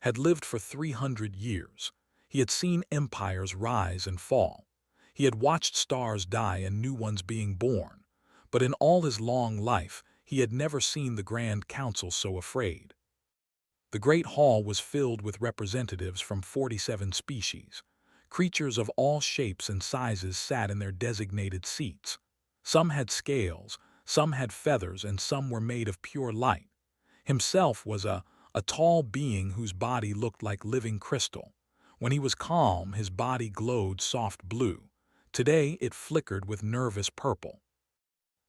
had lived for 300 years. He had seen empires rise and fall. He had watched stars die and new ones being born. But in all his long life, he had never seen the Grand Council so afraid. The great hall was filled with representatives from 47 species. Creatures of all shapes and sizes sat in their designated seats. Some had scales, some had feathers, and some were made of pure light. Himself was a tall being whose body looked like living crystal. When he was calm, his body glowed soft blue. Today, it flickered with nervous purple.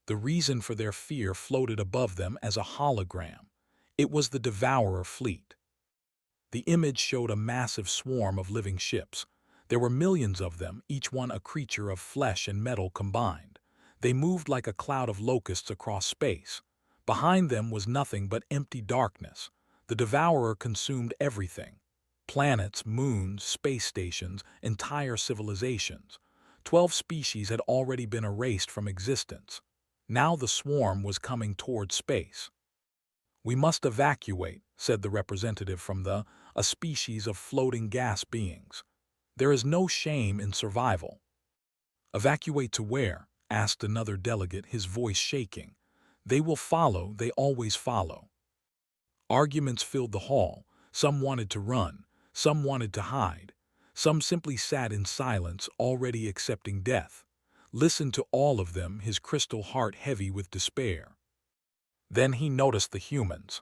The reason for their fear floated above them as a hologram. It was the Devourer fleet. The image showed a massive swarm of living ships. There were millions of them, each one a creature of flesh and metal combined. They moved like a cloud of locusts across space. Behind them was nothing but empty darkness. The Devourer consumed everything. Planets, moons, space stations, entire civilizations. 12 species had already been erased from existence. Now the swarm was coming toward space. "We must evacuate," said the representative from a species of floating gas beings. "There is no shame in survival." "Evacuate to where?" asked another delegate, his voice shaking. "They will follow, they always follow." Arguments filled the hall. Some wanted to run, some wanted to hide. Some simply sat in silence, already accepting death. Listen to all of them, his crystal heart heavy with despair. Then he noticed the humans.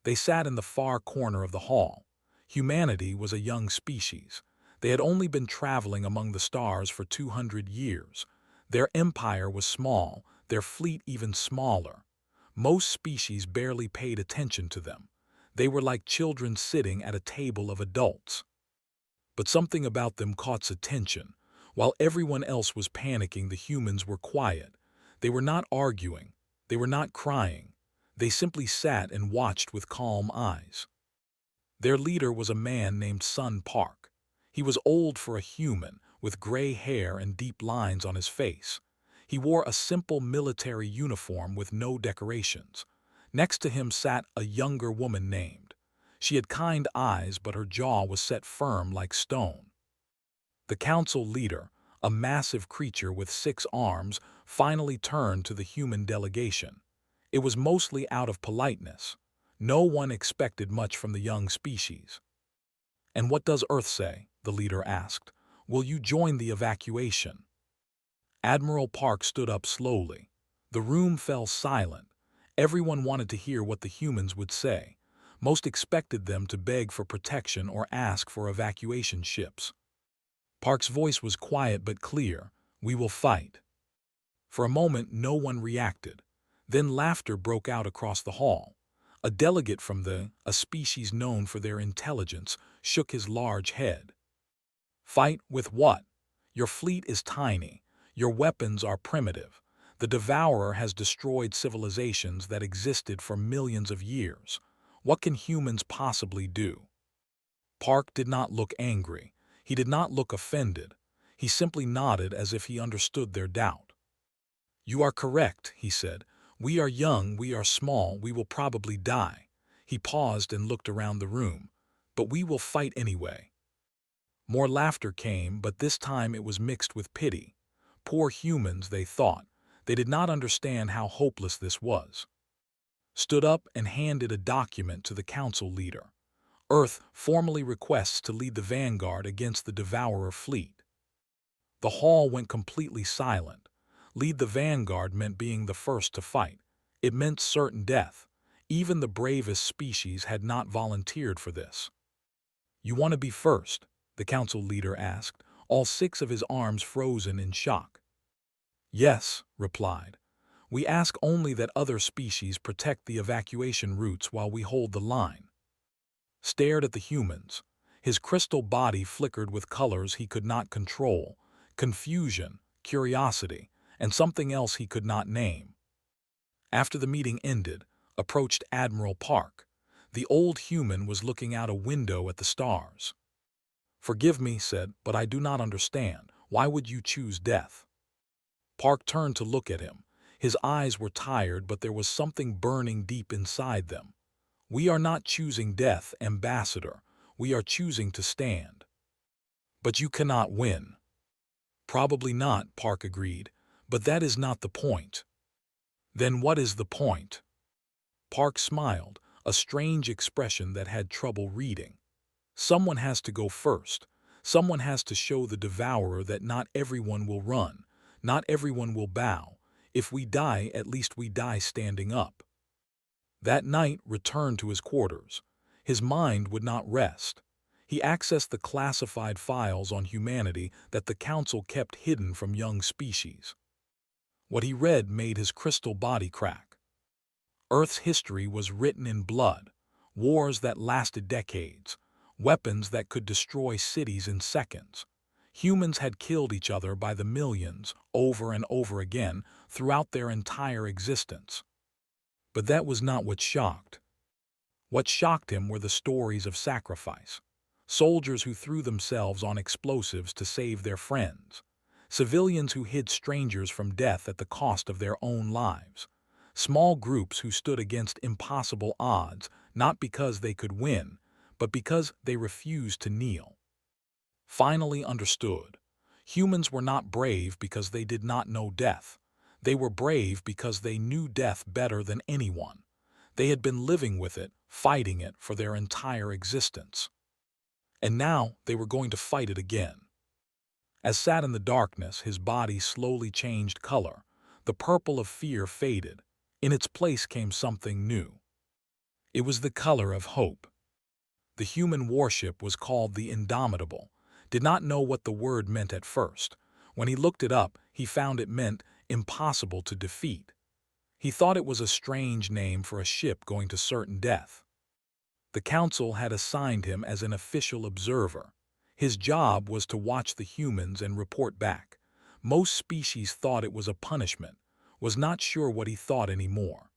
They sat in the far corner of the hall. Humanity was a young species. They had only been traveling among the stars for 200 years. Their empire was small, their fleet even smaller. Most species barely paid attention to them. They were like children sitting at a table of adults. But something about them caught attention. While everyone else was panicking, the humans were quiet. They were not arguing. They were not crying. They simply sat and watched with calm eyes. Their leader was a man named Sun Park. He was old for a human, with gray hair and deep lines on his face. He wore a simple military uniform with no decorations. Next to him sat a younger woman named. She had kind eyes, but her jaw was set firm like stone. The council leader, a massive creature with 6 arms, finally turned to the human delegation. It was mostly out of politeness. No one expected much from the young species. "And what does Earth say?" the leader asked. "Will you join the evacuation?" Admiral Park stood up slowly. The room fell silent. Everyone wanted to hear what the humans would say. Most expected them to beg for protection or ask for evacuation ships. Park's voice was quiet but clear. "We will fight." For a moment, no one reacted. Then laughter broke out across the hall. A delegate from a species known for their intelligence shook his large head. "Fight with what? Your fleet is tiny. Your weapons are primitive. The Devourer has destroyed civilizations that existed for millions of years. What can humans possibly do?" Park did not look angry. He did not look offended. He simply nodded as if he understood their doubt. "You are correct," he said. "We are young, we are small, we will probably die." He paused and looked around the room. "But we will fight anyway." More laughter came, but this time it was mixed with pity. Poor humans, they thought. They did not understand how hopeless this was. Stood up and handed a document to the council leader. "Earth formally requests to lead the vanguard against the Devourer fleet." The hall went completely silent. Lead the vanguard meant being the first to fight. It meant certain death. Even the bravest species had not volunteered for this. "You want to be first?" the council leader asked, all 6 of his arms frozen in shock. "Yes," replied. "We ask only that other species protect the evacuation routes while we hold the line." Stared at the humans. His crystal body flickered with colors he could not control, confusion, curiosity, and something else he could not name. After the meeting ended, approached Admiral Park. The old human was looking out a window at the stars. "Forgive me," said, "but I do not understand. Why would you choose death?" Park turned to look at him. His eyes were tired, but there was something burning deep inside them. We are not choosing death, Ambassador. We are choosing to stand. But you cannot win. Probably not, Park agreed, but that is not the point. Then what is the point? Park smiled, a strange expression that had trouble reading. Someone has to go first. Someone has to show the devourer that not everyone will run, not everyone will bow. If we die, at least we die standing up. That knight returned to his quarters. His mind would not rest. He accessed the classified files on humanity that the Council kept hidden from young species. What he read made his crystal body crack. Earth's history was written in blood, wars that lasted decades, weapons that could destroy cities in seconds. Humans had killed each other by the millions, over and over again, throughout their entire existence. But that was not what shocked. What shocked him were the stories of sacrifice. Soldiers who threw themselves on explosives to save their friends. Civilians who hid strangers from death at the cost of their own lives. Small groups who stood against impossible odds, not because they could win, but because they refused to kneel. Finally understood. Humans were not brave because they did not know death. They were brave because they knew death better than anyone. They had been living with it, fighting it for their entire existence. And now they were going to fight it again. As sat in the darkness, his body slowly changed color. The purple of fear faded. In its place came something new. It was the color of hope. The human warship was called the Indomitable. Did not know what the word meant at first. When he looked it up, he found it meant impossible to defeat. He thought it was a strange name for a ship going to certain death. The Council had assigned him as an official observer. His job was to watch the humans and report back. Most species thought it was a punishment, was not sure what he thought anymore.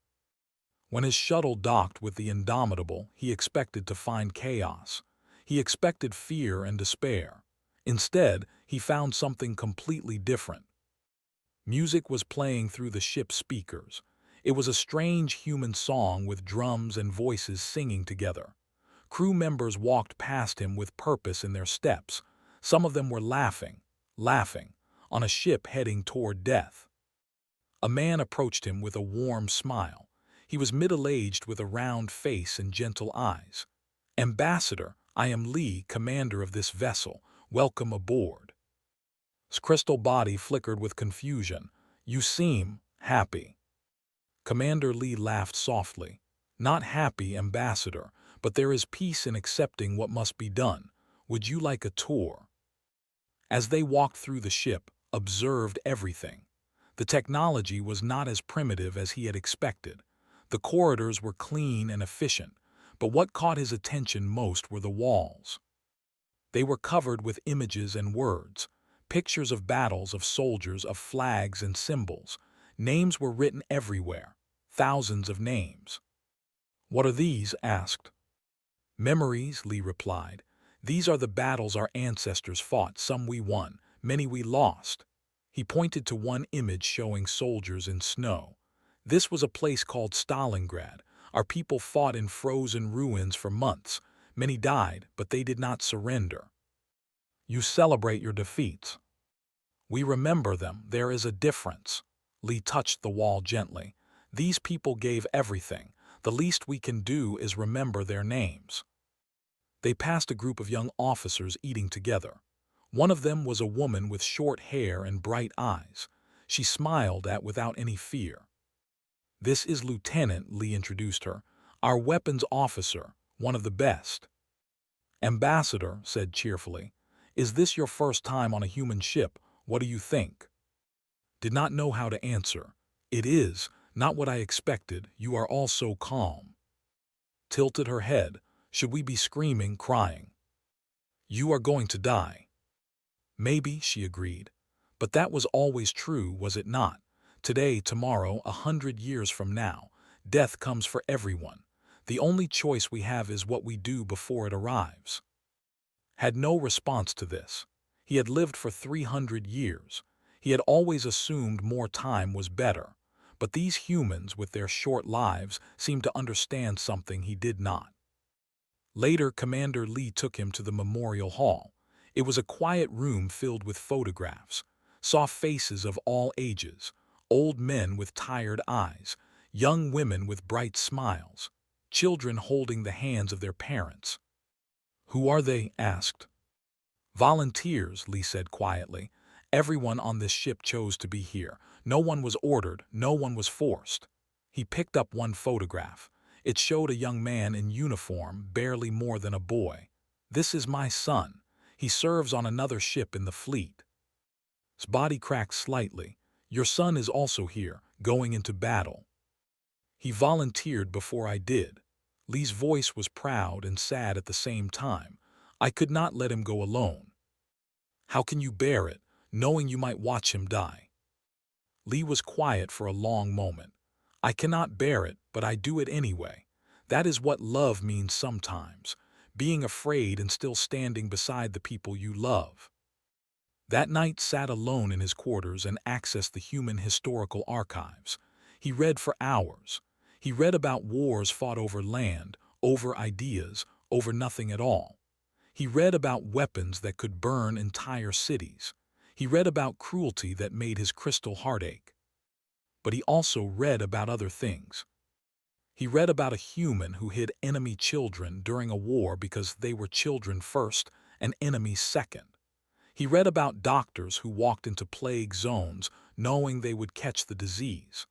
When his shuttle docked with the Indomitable, he expected to find chaos. He expected fear and despair. Instead, he found something completely different. Music was playing through the ship's speakers. It was a strange human song with drums and voices singing together. Crew members walked past him with purpose in their steps. Some of them were laughing, on a ship heading toward death. A man approached him with a warm smile. He was middle-aged with a round face and gentle eyes. "Ambassador, I am Lee, commander of this vessel. Welcome aboard." His crystal body flickered with confusion. "You seem happy." Commander Lee laughed softly. "Not happy, Ambassador, but there is peace in accepting what must be done. Would you like a tour?" As they walked through the ship, observed everything. The technology was not as primitive as he had expected. The corridors were clean and efficient, but what caught his attention most were the walls. They were covered with images and words, pictures of battles, of soldiers, of flags and symbols. Names were written everywhere, thousands of names. "What are these?" asked. "Memories," Lee replied. "These are the battles our ancestors fought. Some we won, many we lost." He pointed to one image showing soldiers in snow. "This was a place called Stalingrad. Our people fought in frozen ruins for months. Many died, but they did not surrender." "You celebrate your defeats." "We remember them. There is a difference." Lee touched the wall gently. "These people gave everything. The least we can do is remember their names." They passed a group of young officers eating together. One of them was a woman with short hair and bright eyes. She smiled without any fear. "This is Lieutenant," Lee introduced her, "our weapons officer, one of the best." "Ambassador," said cheerfully, "is this your first time on a human ship? What do you think?" Did not know how to answer. "It is not what I expected. You are all so calm." Tilted her head. "Should we be screaming, crying?" "You are going to die." "Maybe," she agreed. "But that was always true, was it not? Today, tomorrow, 100 years from now, death comes for everyone. The only choice we have is what we do before it arrives." Had no response to this. He had lived for 300 years. He had always assumed more time was better. But these humans, with their short lives, seemed to understand something he did not. Later, Commander Lee took him to the memorial hall. It was a quiet room filled with photographs, saw faces of all ages, old men with tired eyes, young women with bright smiles, children holding the hands of their parents. "Who are they?" asked. "Volunteers," Lee said quietly. "Everyone on this ship chose to be here. No one was ordered, no one was forced." He picked up one photograph. It showed a young man in uniform, barely more than a boy. "This is my son. He serves on another ship in the fleet." His body cracked slightly. "Your son is also here, going into battle." "He volunteered before I did." Lee's voice was proud and sad at the same time. "I could not let him go alone." "How can you bear it, knowing you might watch him die?" Lee was quiet for a long moment. "I cannot bear it, but I do it anyway. That is what love means sometimes, being afraid and still standing beside the people you love." That night sat alone in his quarters and accessed the human historical archives. He read for hours. He read about wars fought over land, over ideas, over nothing at all. He read about weapons that could burn entire cities. He read about cruelty that made his crystal heart ache. But he also read about other things. He read about a human who hid enemy children during a war because they were children first and enemies second. He read about doctors who walked into plague zones knowing they would catch the disease.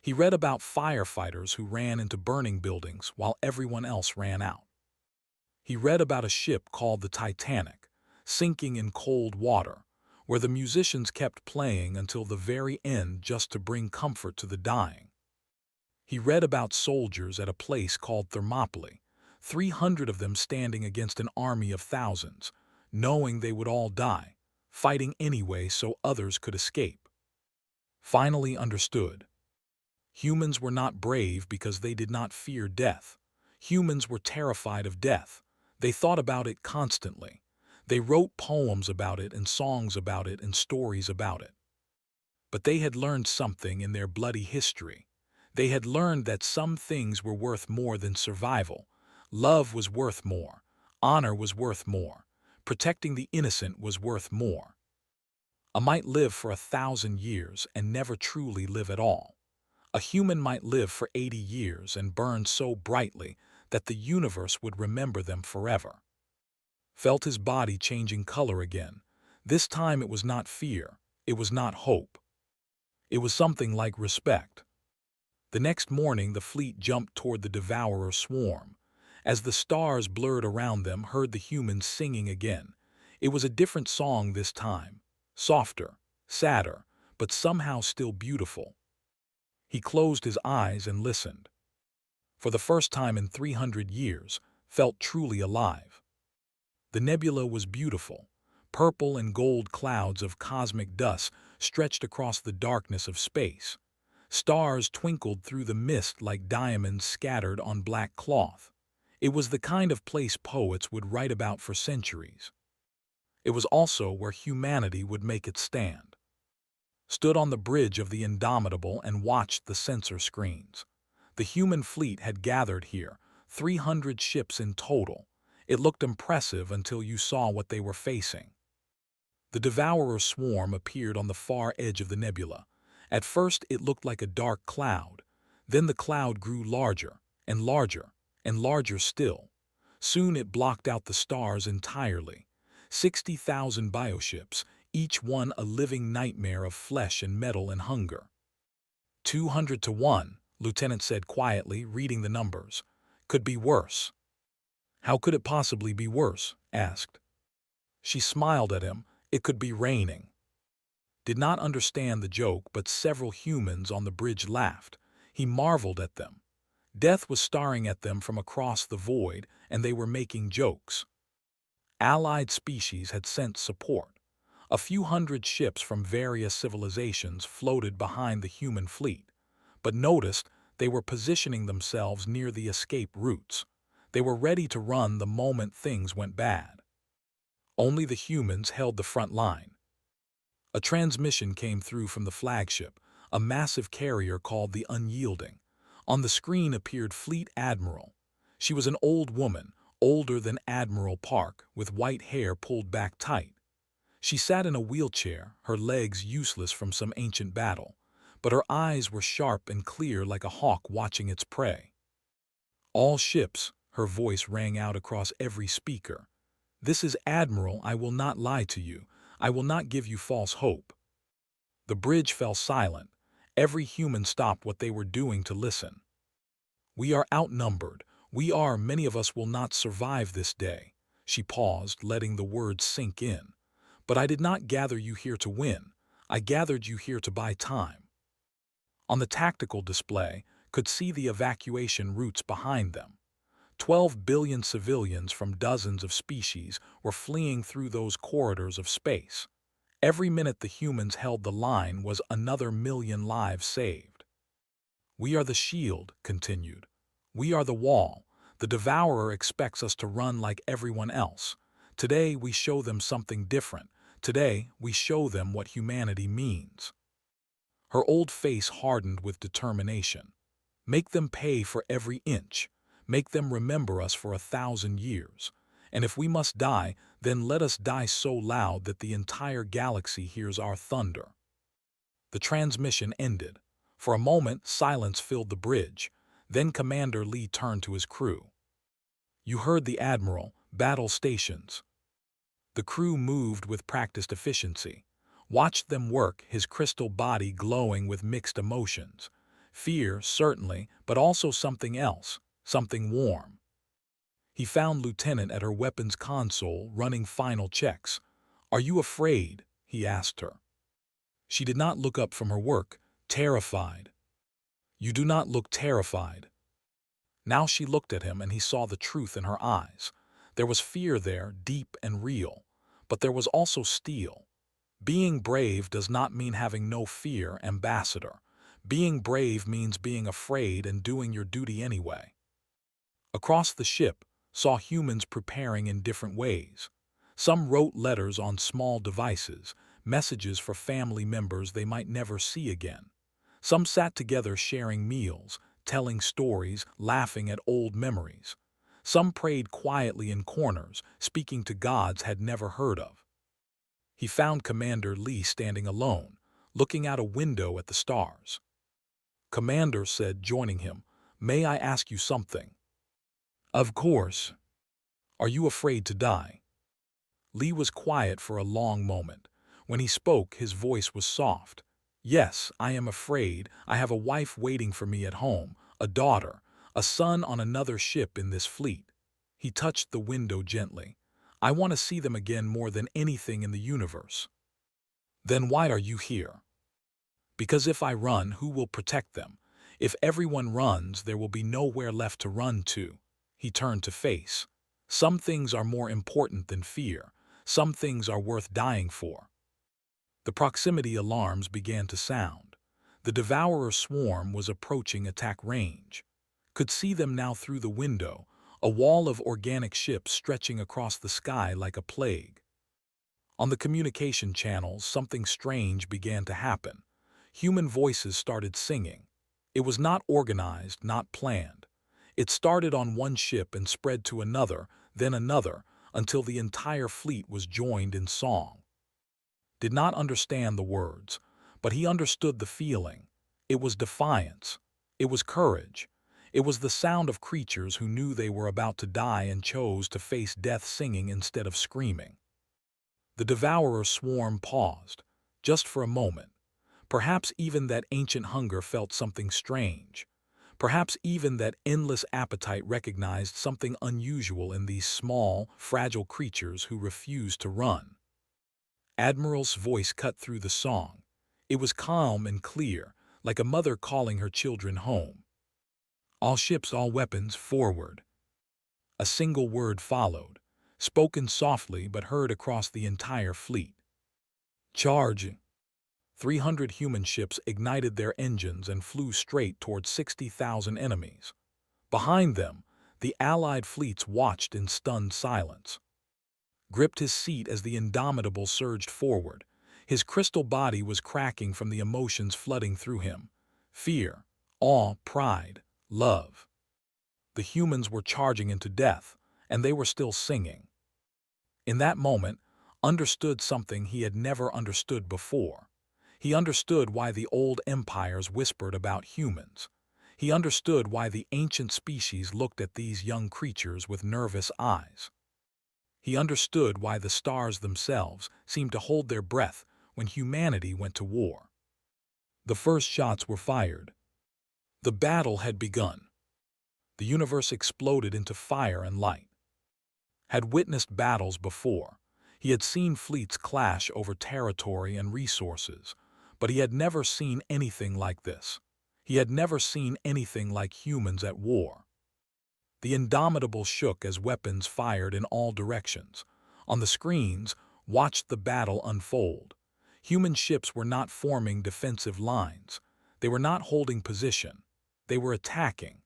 He read about firefighters who ran into burning buildings while everyone else ran out. He read about a ship called the Titanic, sinking in cold water, where the musicians kept playing until the very end just to bring comfort to the dying. He read about soldiers at a place called Thermopylae, 300 of them standing against an army of thousands, knowing they would all die, fighting anyway so others could escape. Finally understood. Humans were not brave because they did not fear death. Humans were terrified of death. They thought about it constantly. They wrote poems about it and songs about it and stories about it. But they had learned something in their bloody history. They had learned that some things were worth more than survival. Love was worth more. Honor was worth more. Protecting the innocent was worth more. A might live for 1,000 years and never truly live at all. A human might live for 80 years and burn so brightly that the universe would remember them forever. Felt his body changing color again. This time it was not fear. It was not hope. It was something like respect. The next morning the fleet jumped toward the devourer swarm. As the stars blurred around them, heard the humans singing again. It was a different song this time. Softer, sadder, but somehow still beautiful. He closed his eyes and listened. For the first time in 300 years, felt truly alive. The nebula was beautiful. Purple and gold clouds of cosmic dust stretched across the darkness of space. Stars twinkled through the mist like diamonds scattered on black cloth. It was the kind of place poets would write about for centuries. It was also where humanity would make its stand. Stood on the bridge of the Indomitable and watched the sensor screens. The human fleet had gathered here, 300 ships in total. It looked impressive until you saw what they were facing. The devourer swarm appeared on the far edge of the nebula. At first it looked like a dark cloud. Then the cloud grew larger, and larger, and larger still. Soon it blocked out the stars entirely. 60,000 bioships, each one a living nightmare of flesh and metal and hunger. 200 to 1, Lieutenant said quietly, reading the numbers. Could be worse. How could it possibly be worse? Asked. She smiled at him. It could be raining. Did not understand the joke, but several humans on the bridge laughed. He marveled at them. Death was staring at them from across the void, and they were making jokes. Allied species had sent support. A few hundred ships from various civilizations floated behind the human fleet, but noticed they were positioning themselves near the escape routes. They were ready to run the moment things went bad. Only the humans held the front line. A transmission came through from the flagship. a massive carrier called the Unyielding. On the screen appeared Fleet Admiral. She was an old woman, older than Admiral Park, with white hair pulled back tight. She sat in a wheelchair, her legs useless from some ancient battle, but her eyes were sharp and clear like a hawk watching its prey. "All ships," her voice rang out across every speaker. "This is Admiral, I will not lie to you. I will not give you false hope." The bridge fell silent. Every human stopped what they were doing to listen. "We are outnumbered. Many of us will not survive this day." She paused, letting the words sink in. "But I did not gather you here to win. I gathered you here to buy time." On the tactical display, could see the evacuation routes behind them. 12 billion civilians from dozens of species were fleeing through those corridors of space. Every minute the humans held the line was another million lives saved. "We are the shield," continued. "We are the wall. The devourer expects us to run like everyone else. Today we show them something different. Today we show them what humanity means." Her old face hardened with determination. "Make them pay for every inch. Make them remember us for 1,000 years. And if we must die, then let us die so loud that the entire galaxy hears our thunder." The transmission ended. For a moment, silence filled the bridge. Then Commander Lee turned to his crew. "You heard the Admiral, battle stations." The crew moved with practiced efficiency. Watched them work, his crystal body glowing with mixed emotions. Fear, certainly, but also something else, something warm. He found Lieutenant at her weapons console, running final checks. "Are you afraid?" he asked her. She did not look up from her work, terrified. "You do not look terrified." Now she looked at him and he saw the truth in her eyes. There was fear there, deep and real, but there was also steel. Being brave does not mean having no fear, Ambassador. Being brave means being afraid and doing your duty anyway. Across the ship, saw humans preparing in different ways. Some wrote letters on small devices, messages for family members they might never see again. Some sat together sharing meals, telling stories, laughing at old memories. Some prayed quietly in corners, speaking to gods had never heard of. He found Commander Lee standing alone, looking out a window at the stars. "Commander," said, joining him, "may I ask you something?" "Of course." "Are you afraid to die?" Lee was quiet for a long moment. When he spoke, his voice was soft. "Yes, I am afraid. I have a wife waiting for me at home, a daughter, a son on another ship in this fleet." He touched the window gently. "I want to see them again more than anything in the universe." "Then why are you here?" "Because if I run, who will protect them? If everyone runs, there will be nowhere left to run to." He turned to face. "Some things are more important than fear. Some things are worth dying for." The proximity alarms began to sound. The devourer swarm was approaching attack range. Could see them now through the window, a wall of organic ships stretching across the sky like a plague. On the communication channels, something strange began to happen. Human voices started singing. It was not organized, not planned. It started on one ship and spread to another, then another, until the entire fleet was joined in song. Did not understand the words, but he understood the feeling. It was defiance. It was courage. It was the sound of creatures who knew they were about to die and chose to face death singing instead of screaming. The devourer swarm paused, just for a moment. Perhaps even that ancient hunger felt something strange. Perhaps even that endless appetite recognized something unusual in these small, fragile creatures who refused to run. Admiral's voice cut through the song. It was calm and clear, like a mother calling her children home. "All ships, all weapons, forward." A single word followed, spoken softly but heard across the entire fleet. "Charge!" 300 human ships ignited their engines and flew straight toward 60,000 enemies. Behind them, the Allied fleets watched in stunned silence. Gripped his seat as the Indomitable surged forward, His crystal body was cracking from the emotions flooding through him. Fear, awe, pride, love. The humans were charging into death, and they were still singing. In that moment, understood something he had never understood before. He understood why the old empires whispered about humans. He understood why the ancient species looked at these young creatures with nervous eyes. He understood why the stars themselves seemed to hold their breath when humanity went to war. The first shots were fired. The battle had begun. The universe exploded into fire and light. Had witnessed battles before. He had seen fleets clash over territory and resources, but he had never seen anything like this. He had never seen anything like humans at war. The Indomitable shook as weapons fired in all directions. On the screens, watched the battle unfold. Human ships were not forming defensive lines. They were not holding position. They were attacking.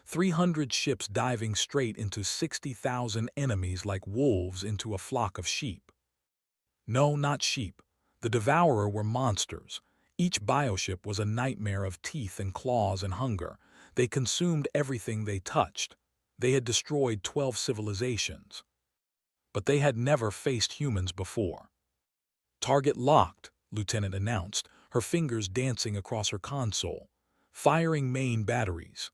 300 ships diving straight into 60,000 enemies like wolves into a flock of sheep. No, not sheep. The Devourer were monsters. Each bioship was a nightmare of teeth and claws and hunger. They consumed everything they touched. They had destroyed 12 civilizations. But they had never faced humans before. "Target locked," Lieutenant announced, her fingers dancing across her console. "Firing main batteries."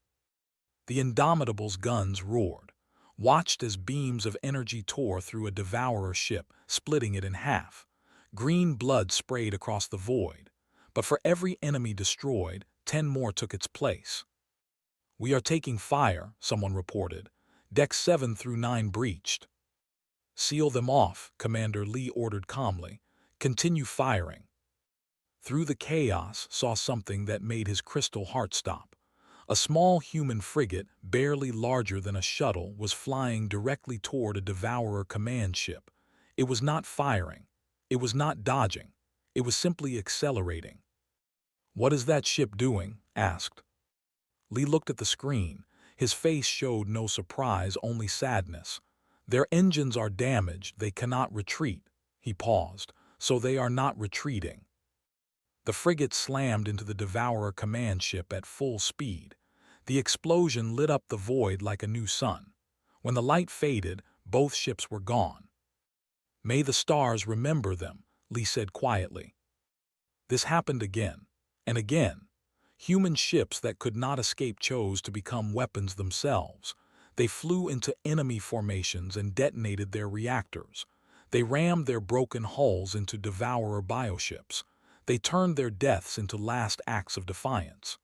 The Indomitable's guns roared, watched as beams of energy tore through a Devourer ship, splitting it in half. Green blood sprayed across the void. But for every enemy destroyed, 10 more took its place. "We are taking fire," someone reported. "Decks 7 through 9 breached." "Seal them off," Commander Lee ordered calmly. "Continue firing." Through the chaos, saw something that made his crystal heart stop. A small human frigate, barely larger than a shuttle, was flying directly toward a Devourer command ship. It was not firing. It was not dodging. It was simply accelerating. "What is that ship doing?" asked. Lee looked at the screen. His face showed no surprise, only sadness. "Their engines are damaged. They cannot retreat." He paused. "So they are not retreating." The frigate slammed into the Devourer command ship at full speed. The explosion lit up the void like a new sun. When the light faded, both ships were gone. "May the stars remember them," Lee said quietly. This happened again, and again. Human ships that could not escape chose to become weapons themselves. They flew into enemy formations and detonated their reactors. They rammed their broken hulls into Devourer bioships. They turned their deaths into last acts of defiance.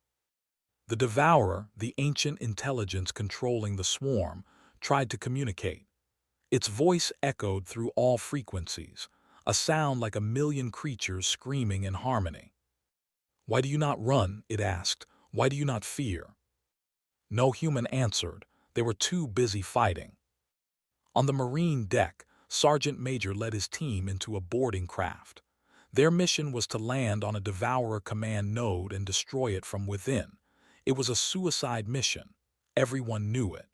The Devourer, the ancient intelligence controlling the swarm, tried to communicate. Its voice echoed through all frequencies, a sound like a million creatures screaming in harmony. "Why do you not run?" it asked. "Why do you not fear?" No human answered. They were too busy fighting. On the marine deck, Sergeant Major led his team into a boarding craft. Their mission was to land on a Devourer command node and destroy it from within. It was a suicide mission. Everyone knew it.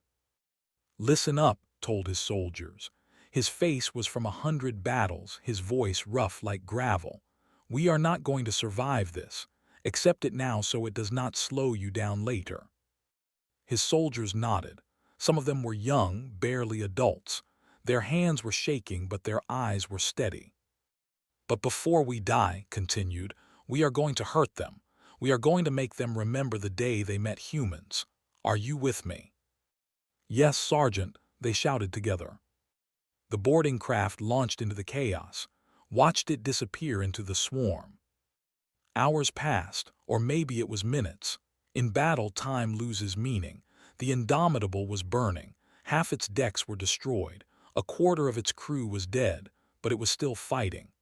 "Listen up," told his soldiers. His face was from 100 battles, his voice rough like gravel. "We are not going to survive this. Accept it now so it does not slow you down later." His soldiers nodded. Some of them were young, barely adults. Their hands were shaking, but their eyes were steady. "But before we die," continued, "we are going to hurt them. We are going to make them remember the day they met humans. Are you with me?" "Yes, Sergeant," they shouted together. The boarding craft launched into the chaos, watched it disappear into the swarm. Hours passed, or maybe it was minutes. In battle, time loses meaning. The Indomitable was burning. Half its decks were destroyed. A quarter of its crew was dead, but it was still fighting.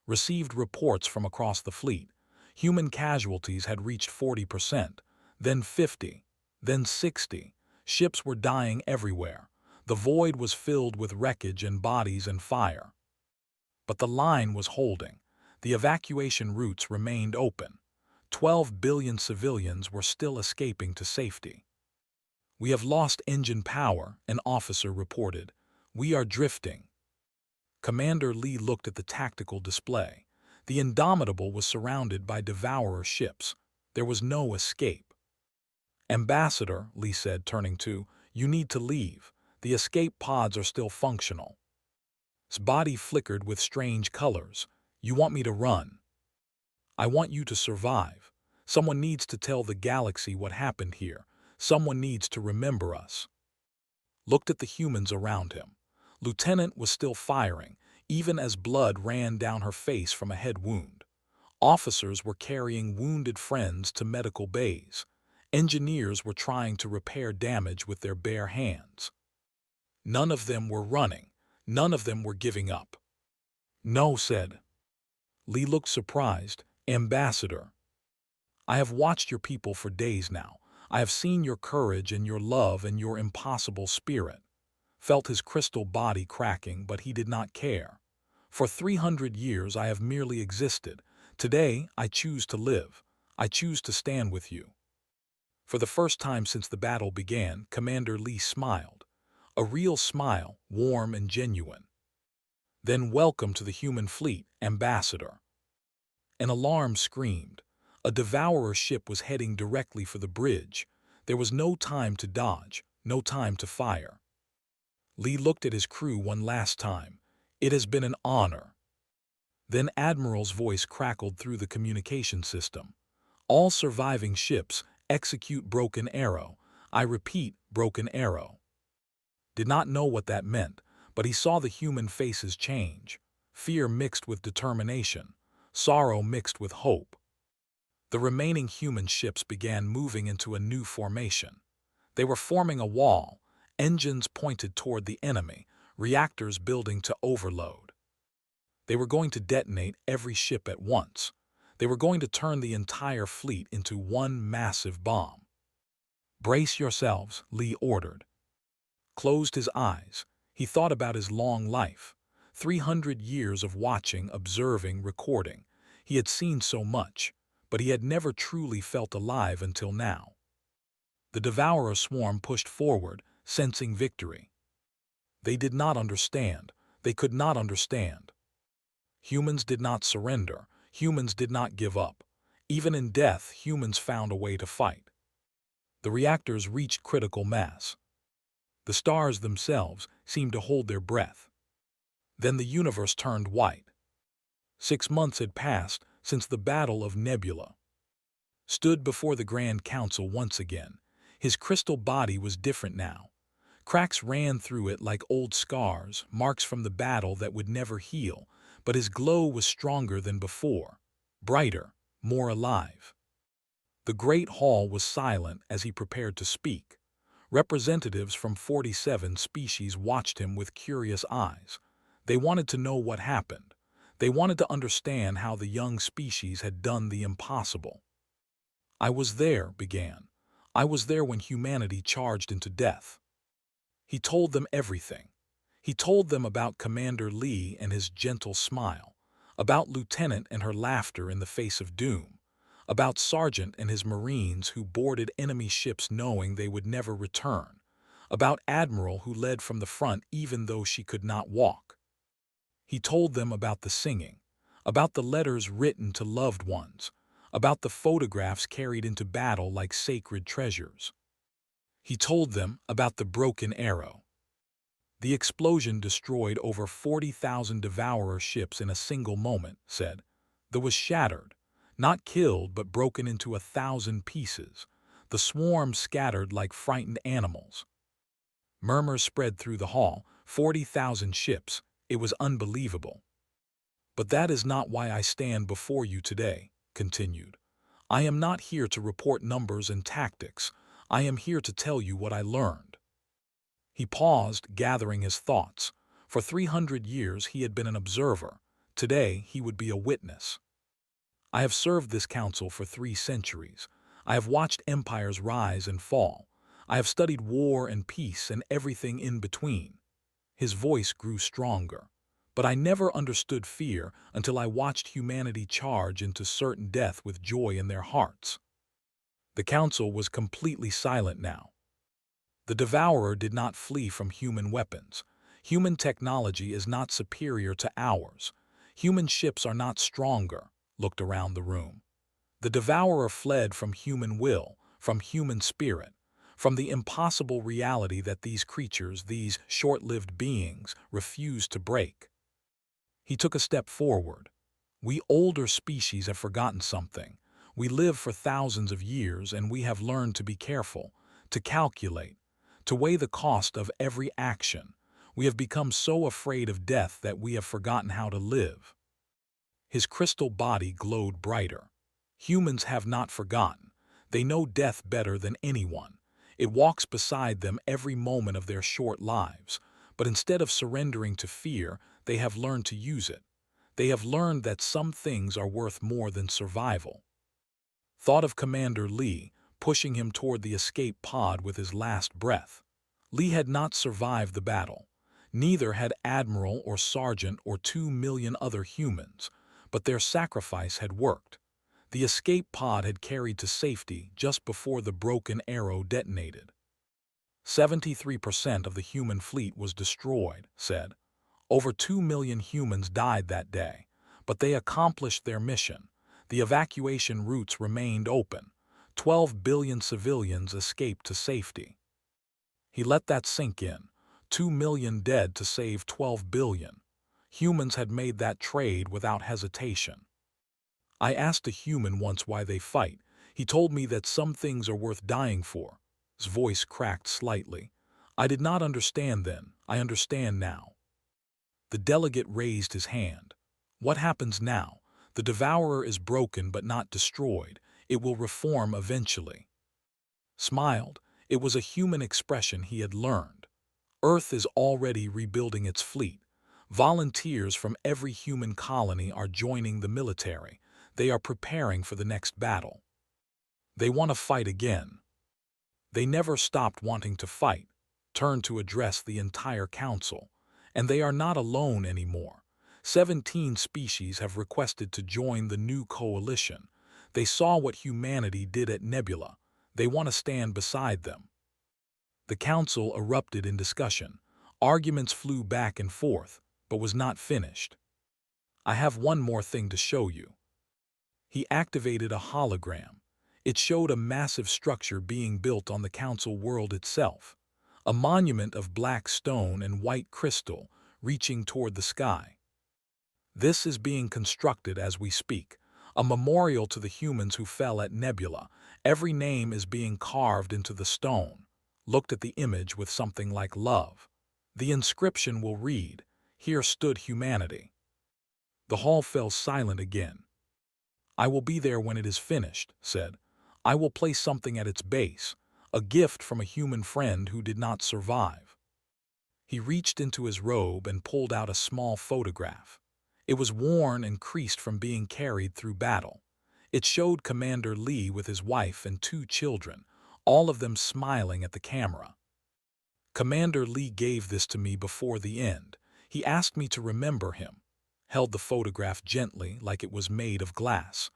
Received reports from across the fleet. Human casualties had reached 40%, then 50, then 60. Ships were dying everywhere. The void was filled with wreckage and bodies and fire. But the line was holding. The evacuation routes remained open. 12 billion civilians were still escaping to safety. "We have lost engine power," an officer reported. "We are drifting." Commander Lee looked at the tactical display. The Indomitable was surrounded by Devourer ships. There was no escape. "Ambassador," Lee said, turning to, "you need to leave. The escape pods are still functional." His body flickered with strange colors. "You want me to run? I want you to survive. Someone needs to tell the galaxy what happened here. Someone needs to remember us." Looked at the humans around him. Lieutenant was still firing, even as blood ran down her face from a head wound. Officers were carrying wounded friends to medical bays. Engineers were trying to repair damage with their bare hands. None of them were running. None of them were giving up. "No," said. Lee looked surprised. "Ambassador, I have watched your people for days now. I have seen your courage and your love and your impossible spirit." Felt his crystal body cracking, but he did not care. "For 300 years I have merely existed. Today I choose to live. I choose to stand with you." For the first time since the battle began, Commander Lee smiled. A real smile, warm and genuine. "Then welcome to the human fleet, Ambassador." An alarm screamed. A Devourer ship was heading directly for the bridge. There was no time to dodge, no time to fire. Lee looked at his crew one last time. "It has been an honor." Then Admiral's voice crackled through the communication system. "All surviving ships, execute Broken Arrow. I repeat, Broken Arrow." Did not know what that meant, but he saw the human faces change. Fear mixed with determination. Sorrow mixed with hope. The remaining human ships began moving into a new formation. They were forming a wall, engines pointed toward the enemy, reactors building to overload. They were going to detonate every ship at once. They were going to turn the entire fleet into one massive bomb. "Brace yourselves," Lee ordered. Closed his eyes. He thought about his long life. 300 years of watching, observing, recording. He had seen so much, but he had never truly felt alive until now. The Devourer swarm pushed forward, sensing victory. They did not understand. They could not understand. Humans did not surrender. Humans did not give up. Even in death, humans found a way to fight. The reactors reached critical mass. The stars themselves seemed to hold their breath. Then the universe turned white. 6 months had passed since the Battle of Nebula. Stood before the Grand Council once again. His crystal body was different now. Cracks ran through it like old scars, marks from the battle that would never heal, but his glow was stronger than before, brighter, more alive. The great hall was silent as he prepared to speak. Representatives from 47 species watched him with curious eyes. They wanted to know what happened. They wanted to understand how the young species had done the impossible. "I was there," began. "I was there when humanity charged into death." He told them everything. He told them about Commander Lee and his gentle smile, about Lieutenant and her laughter in the face of doom, about Sergeant and his Marines who boarded enemy ships knowing they would never return, about Admiral who led from the front even though she could not walk. He told them about the singing, about the letters written to loved ones, about the photographs carried into battle like sacred treasures. He told them about the Broken Arrow. "The explosion destroyed over 40,000 Devourer ships in a single moment," said. "That was shattered, not killed but broken into 1,000 pieces. The swarm scattered like frightened animals." Murmurs spread through the hall. 40,000 ships. It was unbelievable. "But that is not why I stand before you today," continued. "I am not here to report numbers and tactics. I am here to tell you what I learned." He paused, gathering his thoughts. For 300 years he had been an observer. Today he would be a witness. "I have served this council for 3 centuries. I have watched empires rise and fall. I have studied war and peace and everything in between." His voice grew stronger. "But I never understood fear until I watched humanity charge into certain death with joy in their hearts." The council was completely silent now. The Devourer did not flee from human weapons. Human technology is not superior to ours. Human ships are not stronger, looked around the room. The devourer fled from human will, from human spirit, from the impossible reality that these creatures, these short-lived beings, refuse to break. He took a step forward. We older species have forgotten something. We live for thousands of years and we have learned to be careful, to calculate, to weigh the cost of every action. We have become so afraid of death that we have forgotten how to live. His crystal body glowed brighter. Humans have not forgotten. They know death better than anyone. It walks beside them every moment of their short lives. But instead of surrendering to fear, they have learned to use it. They have learned that some things are worth more than survival. Thought of Commander Lee, pushing him toward the escape pod with his last breath. Lee had not survived the battle. Neither had Admiral or Sergeant or 2 million other humans, but their sacrifice had worked. The escape pod had carried to safety just before the broken arrow detonated. 73% of the human fleet was destroyed, said. Over 2 million humans died that day, but they accomplished their mission. The evacuation routes remained open. 12 billion civilians escaped to safety. He let that sink in. 2 million dead to save 12 billion. Humans had made that trade without hesitation. I asked a human once why they fight. He told me that some things are worth dying for. His voice cracked slightly. I did not understand then. I understand now. The delegate raised his hand. What happens now? The devourer is broken but not destroyed. It will reform eventually. Smiled. It was a human expression he had learned. Earth is already rebuilding its fleet. Volunteers from every human colony are joining the military. They are preparing for the next battle. They want to fight again. They never stopped wanting to fight, turned to address the entire council. And they are not alone anymore. 17 species have requested to join the new coalition. They saw what humanity did at Nebula. They want to stand beside them. The council erupted in discussion. Arguments flew back and forth, but was not finished. I have one more thing to show you. He activated a hologram. It showed a massive structure being built on the council world itself. A monument of black stone and white crystal reaching toward the sky. This is being constructed as we speak, a memorial to the humans who fell at Nebula. Every name is being carved into the stone. Looked at the image with something like love. The inscription will read, "Here stood humanity." The hall fell silent again. I will be there when it is finished, said. I will place something at its base, a gift from a human friend who did not survive. He reached into his robe and pulled out a small photograph. It was worn and creased from being carried through battle. It showed Commander Lee with his wife and 2 children, all of them smiling at the camera. Commander Lee gave this to me before the end. He asked me to remember him. Held the photograph gently like it was made of glass.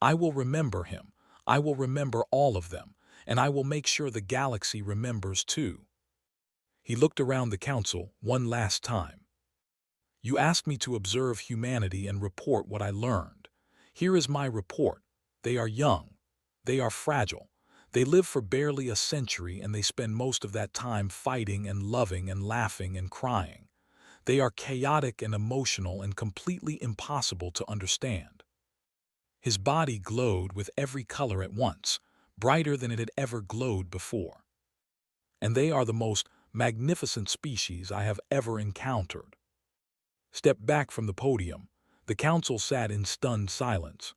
I will remember him. I will remember all of them, and I will make sure the galaxy remembers too. He looked around the council one last time. You asked me to observe humanity and report what I learned. Here is my report. They are young. They are fragile. They live for barely a century and they spend most of that time fighting and loving and laughing and crying. They are chaotic and emotional and completely impossible to understand. His body glowed with every color at once, brighter than it had ever glowed before. And they are the most magnificent species I have ever encountered. Stepped back from the podium, the council sat in stunned silence.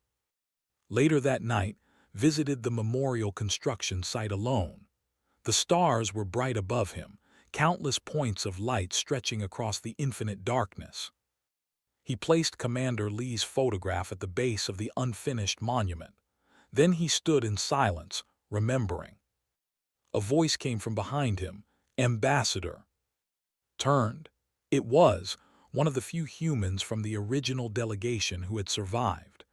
Later that night, visited the memorial construction site alone. The stars were bright above him, countless points of light stretching across the infinite darkness. He placed Commander Lee's photograph at the base of the unfinished monument. Then he stood in silence, remembering. A voice came from behind him, "Ambassador." Turned. It was one of the few humans from the original delegation who had survived.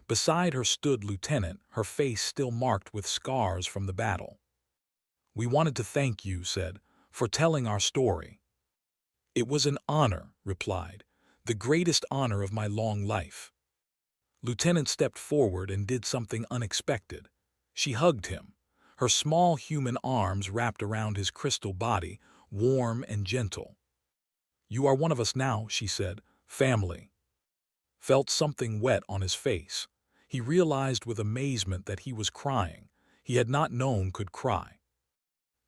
Beside her stood Lieutenant, her face still marked with scars from the battle. "We wanted to thank you," said, "for telling our story." "It was an honor," replied. The greatest honor of my long life. Lieutenant stepped forward and did something unexpected. She hugged him, her small human arms wrapped around his crystal body, warm and gentle. "You are one of us now," she said. "Family." Felt something wet on his face. He realized with amazement that he was crying. He had not known could cry.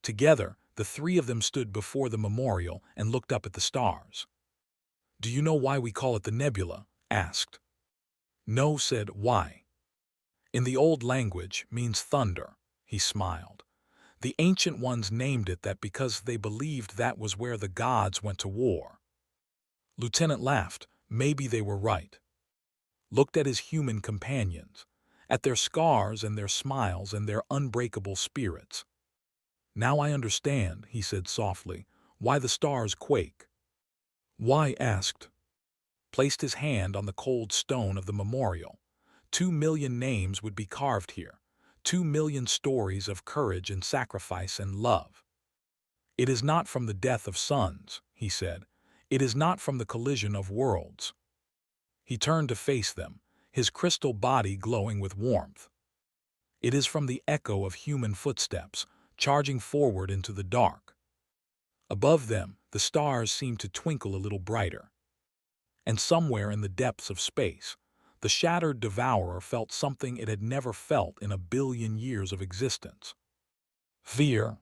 Together, the three of them stood before the memorial and looked up at the stars. "Do you know why we call it the nebula?" asked. "No," said why. "In the old language means thunder," he smiled. "The ancient ones named it that because they believed that was where the gods went to war." Lieutenant laughed. Maybe they were right. Looked at his human companions, at their scars and their smiles and their unbreakable spirits. "Now I understand," he said softly, "why the stars quake." "Why?" asked. Placed his hand on the cold stone of the memorial. 2 million names would be carved here. 2 million stories of courage and sacrifice and love. "It is not from the death of suns," he said. "It is not from the collision of worlds." He turned to face them, his crystal body glowing with warmth. "It is from the echo of human footsteps, charging forward into the dark." Above them, the stars seemed to twinkle a little brighter. And somewhere in the depths of space, the shattered devourer felt something it had never felt in a billion years of existence. Fear.